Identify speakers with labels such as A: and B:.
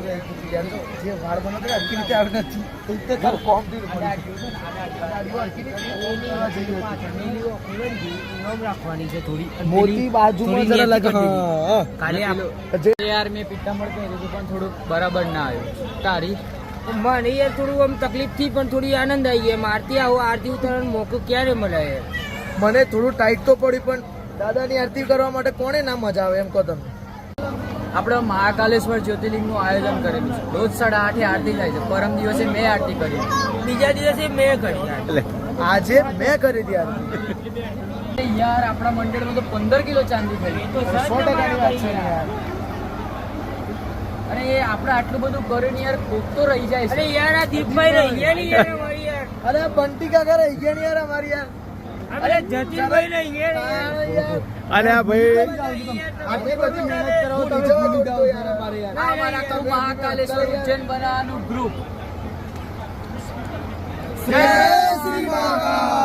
A: જે વાળ બનાવતો આખી રીતે આવે નથી કોમ
B: રાખવાની છે થોડી
A: મોટી બાજુમાં જરા લાગે
B: ખાલી યાર મેં પિત્તાંબર પહેર્યું પણ થોડું બરાબર ના આવ્યું તારી મને યાર થોડું આમ તકલીફ થી પણ થોડી આનંદ આવી ગઈ આરતી આવો આરતી ઉતારવાનો મોકો ક્યારે મળે
A: મને થોડું ટાઈટ તો પડી પણ દાદાની આરતી કરવા માટે કોને ના મજા આવે એમ કહો તમે
B: આપણે મહાકાલેશ્વર જ્યોતિર્લિંગનું આયોજન કરેલું છે રોજ 8:30 આરતી થાય છે પરમ દિવસે મેં આરતી કરી બીજા દિવસે મેં કરી
A: આજે મેં કરી દી આરતી
B: યાર આપણા મંડળમાં તો 15 કિલો ચાંદી થઈ
A: 100%ની વાત છે યાર
B: અને એ આપણે આટલું બધું કર્યું ને યાર કોક તો રહી જાય છે અરે યાર આ દીપભાઈ રહી ગયા ને યાર અમારી યાર
A: અરે બંટી કાકા રહી ગયા ને યાર અમારી યાર
B: અરે જતીનભાઈ રહી ગયા યાર
A: અરે ભાઈ આટલી બધી મહેનત કરો તો યાર અમારે યાર
B: અમારા તો મહાકાલેશ્વર ઉજ્જૈન બનાવવાનું ગ્રુપ
A: જય શ્રી મહાકાલ